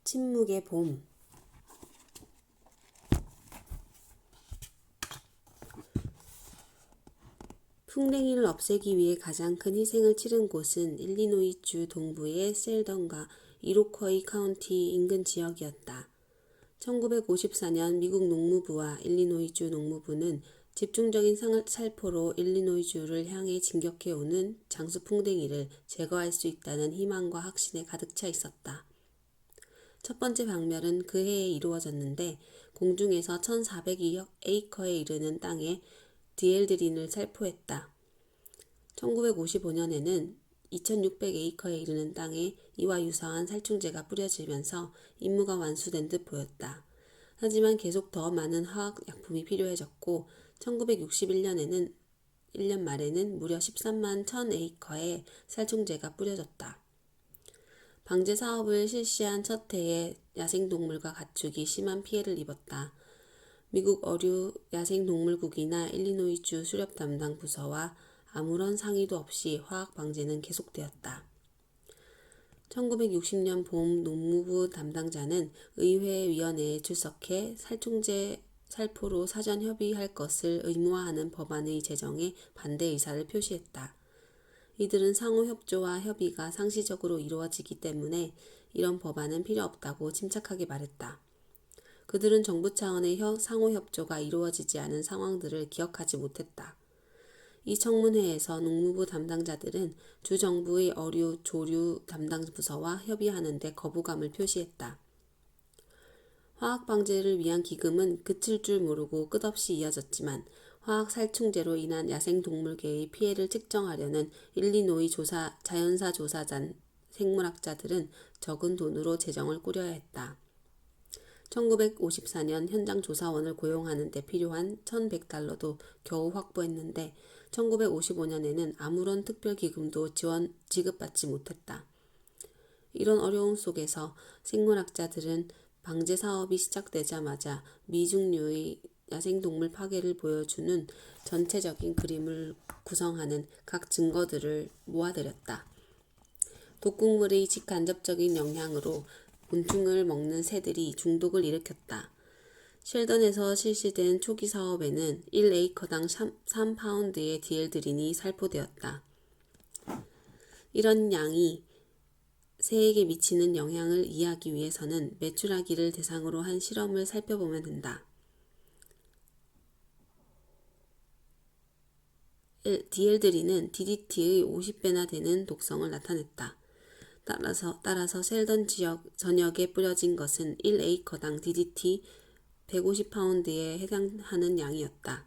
침묵의 봄. 풍뎅이를 없애기 위해 가장 큰 희생을 치른 곳은 일리노이주 동부의 셀던과 이로쿼이 카운티 인근 지역이었다. 1954년 미국 농무부와 일리노이주 농무부는 집중적인 살포로 일리노이주를 향해 진격해오는 장수풍뎅이를 제거할 수 있다는 희망과 확신에 가득 차 있었다. 첫 번째 박멸은 그 해에 이루어졌는데 공중에서 1400에이커에 이르는 땅에 디엘드린을 살포했다. 1955년에는 2600에이커에 이르는 땅에 이와 유사한 살충제가 뿌려지면서 임무가 완수된 듯 보였다. 하지만 계속 더 많은 화학약품이 필요해졌고 1961년에는 1년 말에는 무려 13만 1000에이커에 살충제가 뿌려졌다. 방제 사업을 실시한 첫 해에 야생동물과 가축이 심한 피해를 입었다. 미국 어류 야생동물국이나 일리노이주 수렵 담당 부서와 아무런 상의도 없이 화학 방제는 계속되었다. 1960년 봄 농무부 담당자는 의회위원회에 출석해 살충제 살포로 사전 협의할 것을 의무화하는 법안의 제정에 반대 의사를 표시했다. 이들은 상호 협조와 협의가 상시적으로 이루어지기 때문에 이런 법안은 필요 없다고 침착하게 말했다. 그들은 정부 차원의 상호 협조가 이루어지지 않은 상황들을 기억하지 못했다. 이 청문회에서 농무부 담당자들은 주정부의 어류 조류 담당 부서와 협의하는 데 거부감을 표시했다. 화학 방제를 위한 기금은 그칠 줄 모르고 끝없이 이어졌지만 화학 살충제로 인한 야생동물계의 피해를 측정하려는 일리노이 자연사 조사단 생물학자들은 적은 돈으로 재정을 꾸려야 했다. 1954년 현장 조사원을 고용하는 데 필요한 $1100도 겨우 확보했는데 1955년에는 아무런 특별기금도 지급받지 못했다. 이런 어려움 속에서 생물학자들은 방제 사업이 시작되자마자 미중류의 야생동물 파괴를 보여주는 전체적인 그림을 구성하는 각 증거들을 모아들였다. 독극물의 직간접적인 영향으로 곤충을 먹는 새들이 중독을 일으켰다. 쉘던에서 실시된 초기 사업에는 1에이커당 3파운드의 디엘드린이 살포되었다. 이런 양이 새에게 미치는 영향을 이해하기 위해서는 메추라기를 대상으로 한 실험을 살펴보면 된다. 디엘드린은 DDT의 50배나 되는 독성을 나타냈다. 따라서 셀던 지역 전역에 뿌려진 것은 1에이커당 DDT 150파운드에 해당하는 양이었다.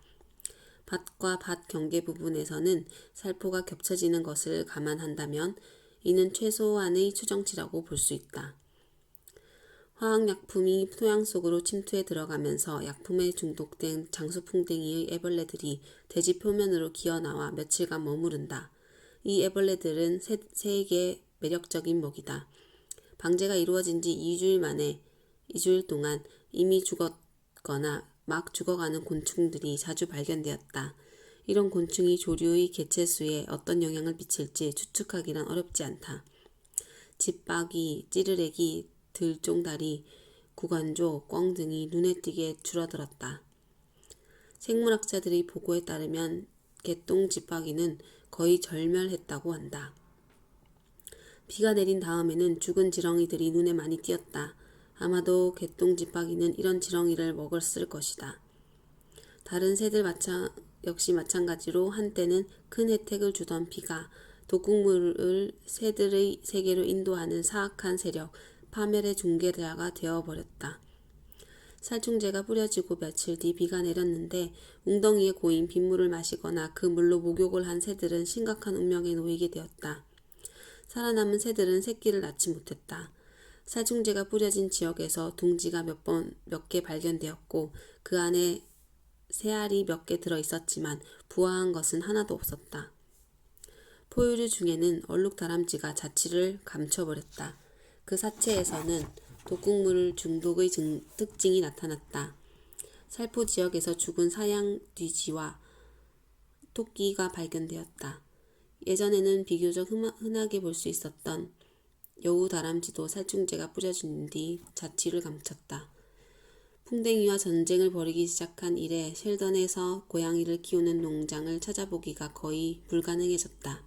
밭과 밭 경계 부분에서는 살포가 겹쳐지는 것을 감안한다면 이는 최소한의 추정치라고 볼 수 있다. 화학약품이 토양 속으로 침투해 들어가면서 약품에 중독된 장수풍뎅이의 애벌레들이 대지 표면으로 기어나와 며칠간 머무른다. 이 애벌레들은 새에게 매력적인 먹이다. 방제가 이루어진 지 2주일 동안 이미 죽었거나 막 죽어가는 곤충들이 자주 발견되었다. 이런 곤충이 조류의 개체수에 어떤 영향을 미칠지 추측하기란 어렵지 않다. 집박이, 찌르레기, 들종다리, 구간조, 꿩 등이 눈에 띄게 줄어들었다. 생물학자들의 보고에 따르면 개똥 집박이는 거의 절멸했다고 한다. 비가 내린 다음에는 죽은 지렁이들이 눈에 많이 띄었다. 아마도 개똥 집박이는 이런 지렁이를 먹었을 것이다. 다른 새들 역시 마찬가지로 한때는 큰 혜택을 주던 비가 독극물을 새들의 세계로 인도하는 사악한 세력, 파멸의 중개자가 되어버렸다. 살충제가 뿌려지고 며칠 뒤 비가 내렸는데 웅덩이에 고인 빗물을 마시거나 그 물로 목욕을 한 새들은 심각한 운명에 놓이게 되었다. 살아남은 새들은 새끼를 낳지 못했다. 살충제가 뿌려진 지역에서 둥지가 몇 개 발견되었고 그 안에 새알이 몇 개 들어 있었지만 부화한 것은 하나도 없었다. 포유류 중에는 얼룩다람쥐가 자취를 감춰버렸다. 그 사체에서는 독극물 중독의 특징이 나타났다. 살포 지역에서 죽은 사양 뒤쥐와 토끼가 발견되었다. 예전에는 비교적 흔하게 볼 수 있었던 여우 다람쥐도 살충제가 뿌려진 뒤 자취를 감췄다. 풍뎅이와 전쟁을 벌이기 시작한 이래 셸던에서 고양이를 키우는 농장을 찾아보기가 거의 불가능해졌다.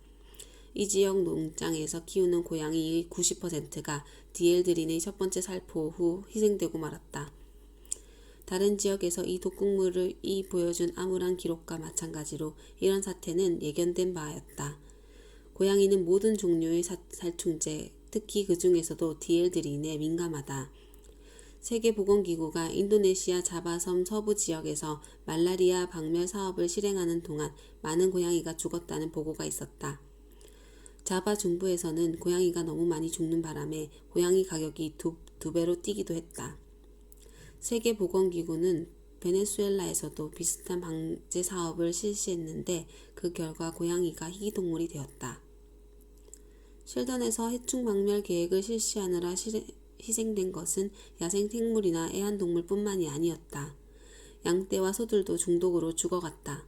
이 지역 농장에서 키우는 고양이의 90%가 디엘드린의 첫 번째 살포 후 희생되고 말았다. 다른 지역에서 이 독극물을 보여준 암울한 기록과 마찬가지로 이런 사태는 예견된 바였다. 고양이는 모든 종류의 살충제, 특히 그 중에서도 디엘드린에 민감하다. 세계보건기구가 인도네시아 자바섬 서부 지역에서 말라리아 박멸 사업을 실행하는 동안 많은 고양이가 죽었다는 보고가 있었다. 자바 중부에서는 고양이가 너무 많이 죽는 바람에 고양이 가격이 두 배로 뛰기도 했다. 세계보건기구는 베네수엘라에서도 비슷한 방제 사업을 실시했는데 그 결과 고양이가 희귀동물이 되었다. 셸던에서 해충 박멸 계획을 실시하느라 희생된 것은 야생생물이나 애완동물뿐만이 아니었다. 양떼와 소들도 중독으로 죽어갔다.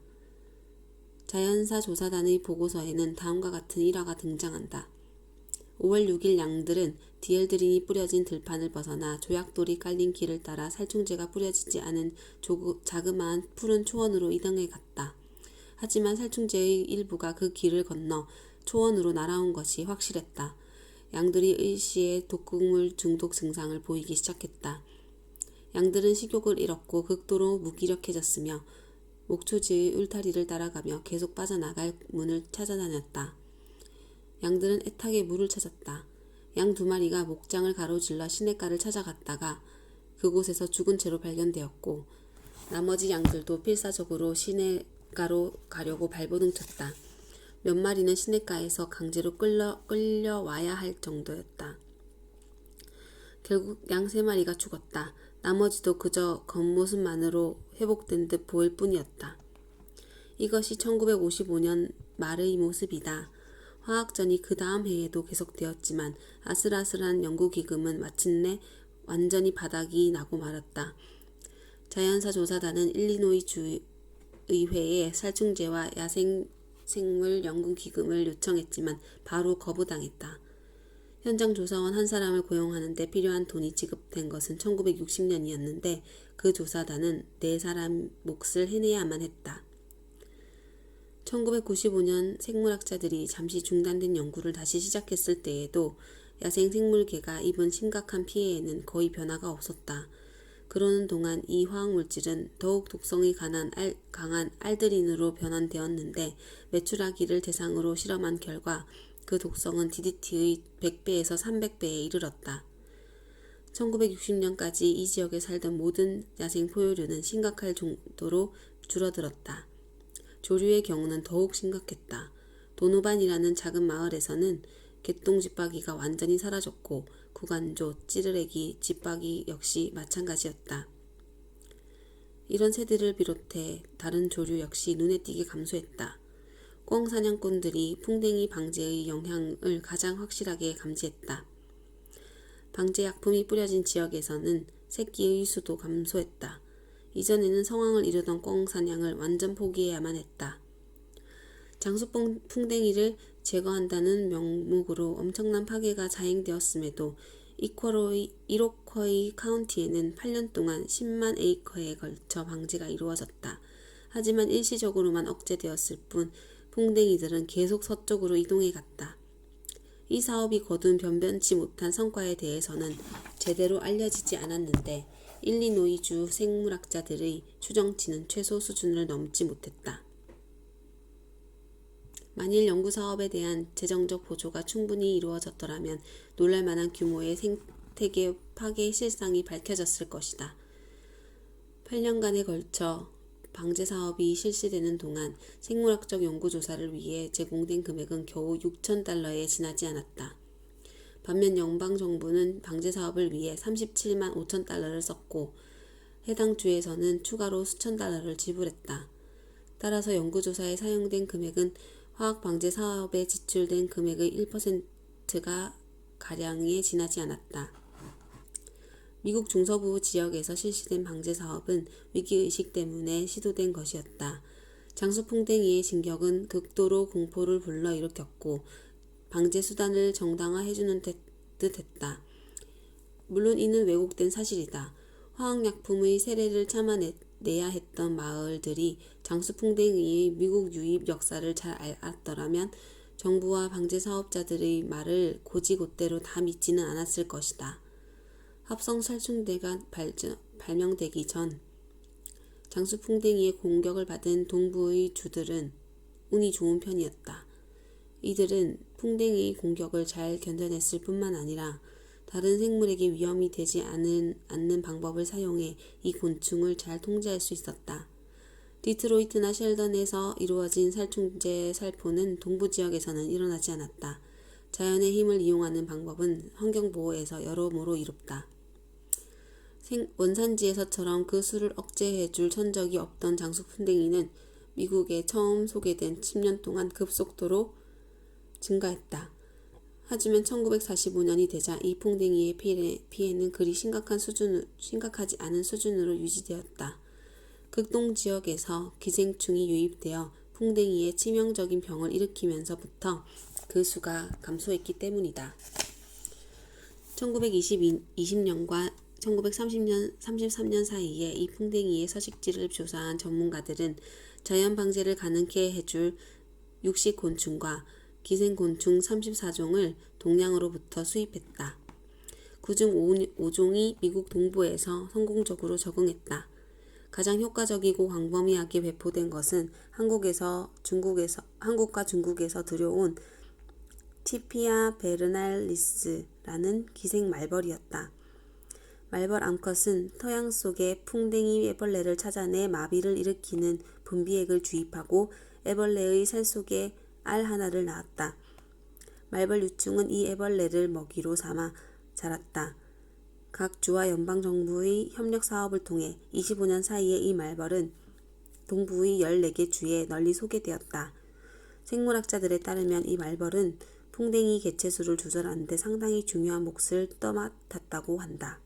자연사 조사단의 보고서에는 다음과 같은 일화가 등장한다. 5월 6일 양들은 디엘드린이 뿌려진 들판을 벗어나 조약돌이 깔린 길을 따라 살충제가 뿌려지지 않은 자그마한 푸른 초원으로 이동해 갔다. 하지만 살충제의 일부가 그 길을 건너 초원으로 날아온 것이 확실했다. 양들이 일시에 독극물 중독 증상을 보이기 시작했다. 양들은 식욕을 잃었고 극도로 무기력해졌으며 목초지의 울타리를 따라가며 계속 빠져나갈 문을 찾아다녔다. 양들은 애타게 물을 찾았다. 양 2마리가 목장을 가로질러 시냇가를 찾아갔다가 그곳에서 죽은 채로 발견되었고 나머지 양들도 필사적으로 시냇가로 가려고 발버둥 쳤다. 몇 마리는 시냇가에서 강제로 끌려와야 할 정도였다. 결국 양 3마리가 죽었다. 나머지도 그저 겉모습만으로 회복된 듯 보일 뿐이었다. 이것이 1955년 말의 모습이다. 화학전이 그 다음 해에도 계속되었지만 아슬아슬한 연구기금은 마침내 완전히 바닥이 나고 말았다. 자연사 조사단은 일리노이 주의회에 살충제와 야생생물 연구기금을 요청했지만 바로 거부당했다. 현장 조사원 한 사람을 고용하는 데 필요한 돈이 지급된 것은 1960년이었는데 그 조사단은 4사람 몫을 해내야만 했다. 1995년 생물학자들이 잠시 중단된 연구를 다시 시작했을 때에도 야생생물계가 입은 심각한 피해에는 거의 변화가 없었다. 그러는 동안 이 화학물질은 더욱 독성이 강한 알드린으로 변환되었는데 메추라기를 대상으로 실험한 결과 그 독성은 DDT의 100배에서 300배에 이르렀다. 1960년까지 이 지역에 살던 모든 야생 포유류는 심각할 정도로 줄어들었다. 조류의 경우는 더욱 심각했다. 도노반이라는 작은 마을에서는 개똥집박이가 완전히 사라졌고 구간조, 찌르레기, 집박이 역시 마찬가지였다. 이런 새들을 비롯해 다른 조류 역시 눈에 띄게 감소했다. 꿩 사냥꾼들이 풍뎅이 방제의 영향을 가장 확실하게 감지했다. 방제 약품이 뿌려진 지역에서는 새끼의 수도 감소했다. 이전에는 성황을 이루던 꿩 사냥을 완전 포기해야만 했다. 장수 풍뎅이를 제거한다는 명목으로 엄청난 파괴가 자행되었음에도 이로쿼이 카운티에는 8년 동안 10만 에이커에 걸쳐 방제가 이루어졌다. 하지만 일시적으로만 억제되었을 뿐 풍뎅이들은 계속 서쪽으로 이동해 갔다. 이 사업이 거둔 변변치 못한 성과에 대해서는 제대로 알려지지 않았는데 일리노이주 생물학자들의 추정치는 최소 수준을 넘지 못했다. 만일 연구사업에 대한 재정적 보조가 충분히 이루어졌더라면 놀랄만한 규모의 생태계 파괴 실상이 밝혀졌을 것이다. 8년간에 걸쳐 방제 사업이 실시되는 동안 생물학적 연구조사를 위해 제공된 금액은 겨우 $6,000에 지나지 않았다. 반면 연방정부는 방제 사업을 위해 $37만 5천 썼고 해당 주에서는 추가로 수천 달러를 지불했다. 따라서 연구조사에 사용된 금액은 화학방제 사업에 지출된 금액의 1%가 가량에 지나지 않았다. 미국 중서부 지역에서 실시된 방제 사업은 위기의식 때문에 시도된 것이었다. 장수풍뎅이의 진격은 극도로 공포를 불러일으켰고 방제 수단을 정당화해주는 듯 했다. 물론 이는 왜곡된 사실이다. 화학약품의 세례를 참아내야 했던 마을들이 장수풍뎅이의 미국 유입 역사를 잘 알았더라면 정부와 방제 사업자들의 말을 고지곳대로 다 믿지는 않았을 것이다. 합성 살충제가 발명되기 전 장수풍뎅이의 공격을 받은 동부의 주들은 운이 좋은 편이었다. 이들은 풍뎅이의 공격을 잘 견뎌냈을 뿐만 아니라 다른 생물에게 위험이 되지 않는 방법을 사용해 이 곤충을 잘 통제할 수 있었다. 디트로이트나 셸던에서 이루어진 살충제 살포는 동부 지역에서는 일어나지 않았다. 자연의 힘을 이용하는 방법은 환경보호에서 여러모로 이롭다. 원산지에서처럼 그 수를 억제해줄 천적이 없던 장수풍뎅이는 미국에 처음 소개된 10년 동안 급속도로 증가했다. 하지만 1945년이 되자 이 풍뎅이의 피해는 그리 심각하지 않은 수준으로 유지되었다. 극동 지역에서 기생충이 유입되어 풍뎅이에 치명적인 병을 일으키면서부터 그 수가 감소했기 때문이다. 1920년과 1933년 사이에 이 풍뎅이의 서식지를 조사한 전문가들은 자연 방제를 가능케 해줄 육식곤충과 기생곤충 34종을 동양으로부터 수입했다. 그중 5종이 미국 동부에서 성공적으로 적응했다. 가장 효과적이고 광범위하게 배포된 것은 한국과 중국에서 들여온 티피아 베르날리스라는 기생 말벌이었다. 말벌 암컷은 토양 속에 풍뎅이 애벌레를 찾아내 마비를 일으키는 분비액을 주입하고 애벌레의 살 속에 알 하나를 낳았다. 말벌 유충은 이 애벌레를 먹이로 삼아 자랐다. 각 주와 연방정부의 협력 사업을 통해 25년 사이에 이 말벌은 동부의 14개 주에 널리 소개되었다. 생물학자들에 따르면 이 말벌은 풍뎅이 개체수를 조절하는 데 상당히 중요한 몫을 떠맡았다고 한다.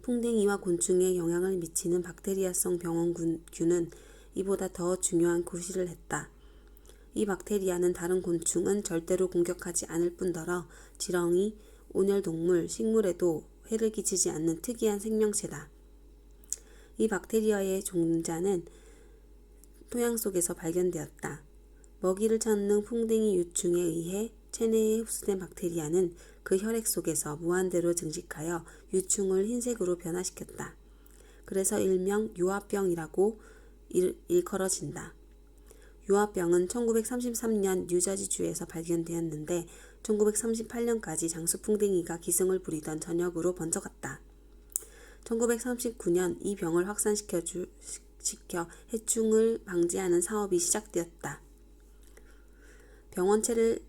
풍뎅이와 곤충에 영향을 미치는 박테리아성 병원균은 이보다 더 중요한 구실을 했다. 이 박테리아는 다른 곤충은 절대로 공격하지 않을 뿐더러 지렁이, 온열동물, 식물에도 해를 끼치지 않는 특이한 생명체다. 이 박테리아의 종자는 토양 속에서 발견되었다. 먹이를 찾는 풍뎅이 유충에 의해 체내에 흡수된 박테리아는 그 혈액 속에서 무한대로 증식하여 유충을 흰색으로 변화시켰다. 그래서 일명 유아병이라고 일컬어진다. 유아병은 1933년 뉴저지주에서 발견되었는데 1938년까지 장수풍뎅이가 기승을 부리던 전역으로 번져갔다. 1939년 이 병을 확산시켜 해충을 방지하는 사업이 시작되었다. 병원체를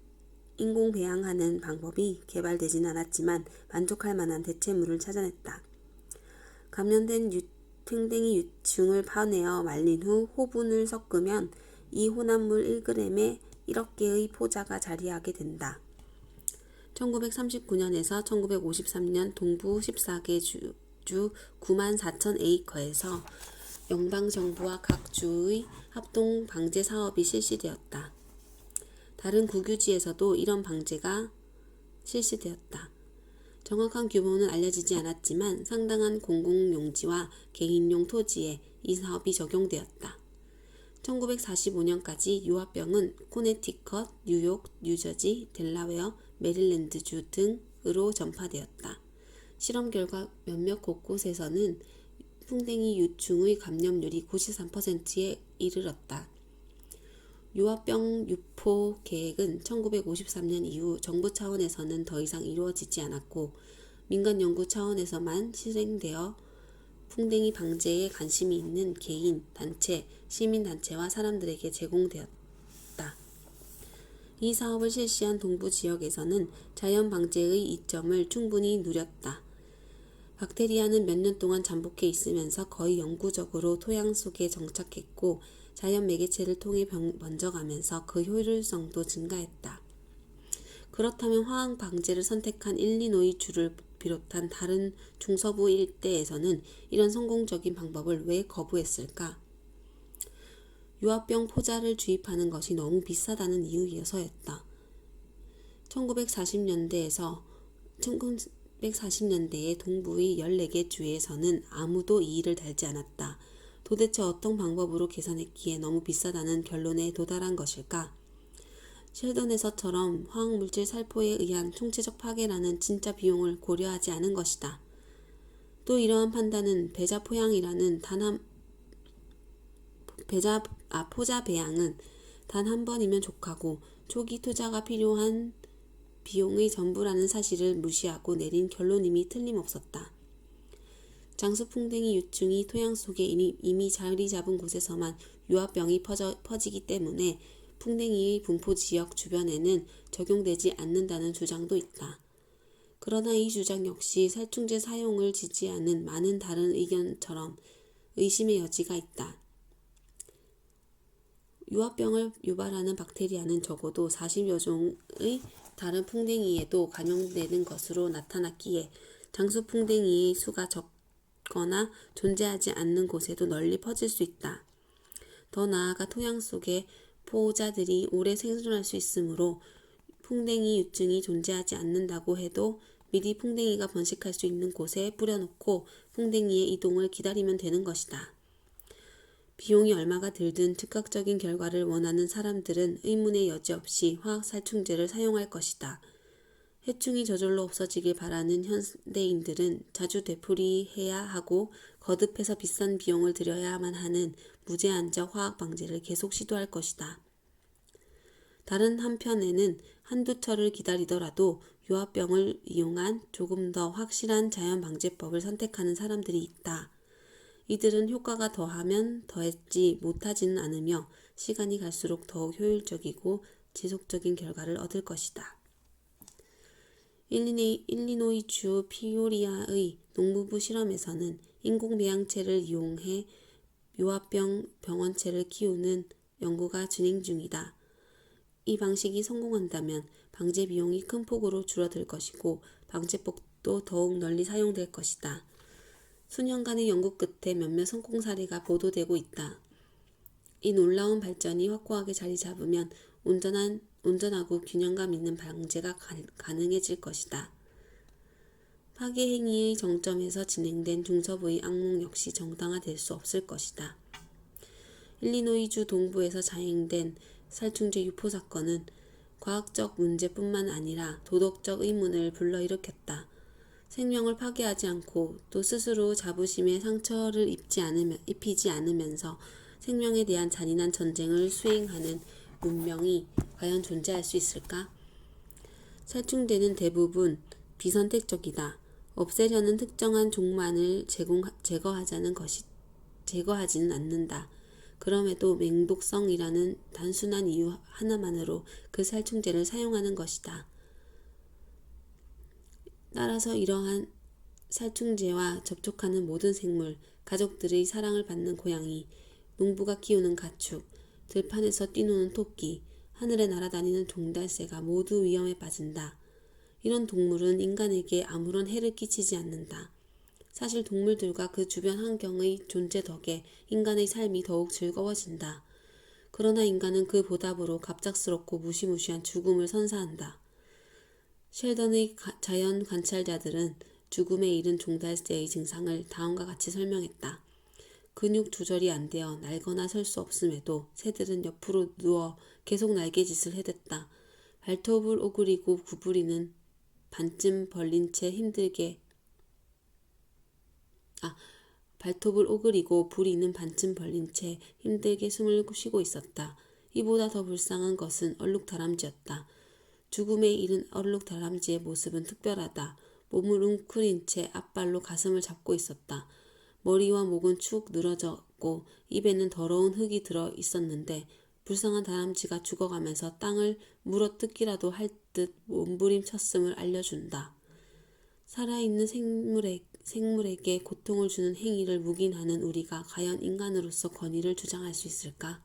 인공 배양하는 방법이 개발되진 않았지만 만족할 만한 대체물을 찾아냈다. 감염된 풍뎅이 유충을 파내어 말린 후 호분을 섞으면 이 혼합물 1g에 1억 개의 포자가 자리하게 된다. 1939년에서 1953년 동부 14개 주 94,000에이커에서 연방정부와 각 주의 합동 방제 사업이 실시되었다. 다른 국유지에서도 이런 방제가 실시되었다. 정확한 규모는 알려지지 않았지만 상당한 공공용지와 개인용 토지에 이 사업이 적용되었다. 1945년까지 유아병은 코네티컷, 뉴욕, 뉴저지, 델라웨어, 메릴랜드주 등으로 전파되었다. 실험 결과 몇몇 곳곳에서는 풍뎅이 유충의 감염률이 93%에 이르렀다. 유아병 유포 계획은 1953년 이후 정부 차원에서는 더 이상 이루어지지 않았고 민간 연구 차원에서만 실행되어 풍뎅이 방제에 관심이 있는 개인, 단체, 시민단체와 사람들에게 제공되었다. 이 사업을 실시한 동부 지역에서는 자연 방제의 이점을 충분히 누렸다. 박테리아는 몇 년 동안 잠복해 있으면서 거의 영구적으로 토양 속에 정착했고 자연 매개체를 통해 번져가면서 그 효율성도 증가했다. 그렇다면 화학 방제를 선택한 일리노이 주를 비롯한 다른 중서부 일대에서는 이런 성공적인 방법을 왜 거부했을까? 유아병 포자를 주입하는 것이 너무 비싸다는 이유여서였다. 1940년대에서 1940년대의 동부의 14개 주에서는 아무도 이 일을 달지 않았다. 도대체 어떤 방법으로 계산했기에 너무 비싸다는 결론에 도달한 것일까? 셸던에서처럼 화학물질 살포에 의한 총체적 파괴라는 진짜 비용을 고려하지 않은 것이다. 또 이러한 판단은 포자 배양은 단 한 번이면 족하고 초기 투자가 필요한 비용의 전부라는 사실을 무시하고 내린 결론임이 틀림없었다. 장수풍뎅이 유충이 토양 속에 이미 자리 잡은 곳에서만 유아병이 퍼지기 때문에 풍뎅이의 분포지역 주변에는 적용되지 않는다는 주장도 있다. 그러나 이 주장 역시 살충제 사용을 지지하는 많은 다른 의견처럼 의심의 여지가 있다. 유아병을 유발하는 박테리아는 적어도 40여 종의 다른 풍뎅이에도 감염되는 것으로 나타났기에 장수풍뎅이의 수가 적거나 존재하지 않는 곳에도 널리 퍼질 수 있다. 더 나아가 토양 속에 포자들이 오래 생존할 수 있으므로 풍뎅이 유증이 존재하지 않는다고 해도 미리 풍뎅이가 번식할 수 있는 곳에 뿌려놓고 풍뎅이의 이동을 기다리면 되는 것이다. 비용이 얼마가 들든 즉각적인 결과를 원하는 사람들은 의문의 여지 없이 화학살충제를 사용할 것이다. 해충이 저절로 없어지길 바라는 현대인들은 자주 되풀이해야 하고 거듭해서 비싼 비용을 들여야만 하는 무제한적 화학 방제를 계속 시도할 것이다. 다른 한편에는 한두 철을 기다리더라도 유아병을 이용한 조금 더 확실한 자연 방제법을 선택하는 사람들이 있다. 이들은 효과가 더하면 더했지 못하지는 않으며 시간이 갈수록 더욱 효율적이고 지속적인 결과를 얻을 것이다. 일리노이주 피오리아의 농부부 실험에서는 인공배양체를 이용해 유아병 병원체를 키우는 연구가 진행 중이다. 이 방식이 성공한다면 방제 비용이 큰 폭으로 줄어들 것이고 방제법도 더욱 널리 사용될 것이다. 수년간의 연구 끝에 몇몇 성공 사례가 보도되고 있다. 이 놀라운 발전이 확고하게 자리 잡으면 온전하고 균형감 있는 방제가 가능해질 것이다. 파괴 행위의 정점에서 진행된 중서부의 악몽 역시 정당화될 수 없을 것이다. 일리노이주 동부에서 자행된 살충제 유포 사건은 과학적 문제뿐만 아니라 도덕적 의문을 불러일으켰다. 생명을 파괴하지 않고 또 스스로 자부심에 상처를 입히지 않으면서 생명에 대한 잔인한 전쟁을 수행하는 문명이 과연 존재할 수 있을까? 살충제는 대부분 비선택적이다. 없애려는 특정한 종만을 제거하지는 않는다. 그럼에도 맹독성이라는 단순한 이유 하나만으로 그 살충제를 사용하는 것이다. 따라서 이러한 살충제와 접촉하는 모든 생물, 가족들의 사랑을 받는 고양이, 농부가 키우는 가축, 들판에서 뛰노는 토끼, 하늘에 날아다니는 종달새가 모두 위험에 빠진다. 이런 동물은 인간에게 아무런 해를 끼치지 않는다. 사실 동물들과 그 주변 환경의 존재 덕에 인간의 삶이 더욱 즐거워진다. 그러나 인간은 그 보답으로 갑작스럽고 무시무시한 죽음을 선사한다. 셸던의 자연 관찰자들은 죽음에 이른 종달새의 증상을 다음과 같이 설명했다. 근육 조절이 안 되어 날거나 설 수 없음에도 새들은 옆으로 누워 계속 날개짓을 해댔다. 발톱을 오그리고 구부리는 반쯤 벌린 채 발톱을 오그리고 부리는 반쯤 벌린 채 힘들게 숨을 쉬고 있었다. 이보다 더 불쌍한 것은 얼룩다람쥐였다. 죽음에 이른 얼룩다람쥐의 모습은 특별하다. 몸을 웅크린 채 앞발로 가슴을 잡고 있었다. 머리와 목은 축 늘어졌고 입에는 더러운 흙이 들어 있었는데 불쌍한 다람쥐가 죽어가면서 땅을 물어뜯기라도 할 듯 몸부림쳤음을 알려준다. 살아있는 생물에게 고통을 주는 행위를 묵인하는 우리가 과연 인간으로서 권위를 주장할 수 있을까?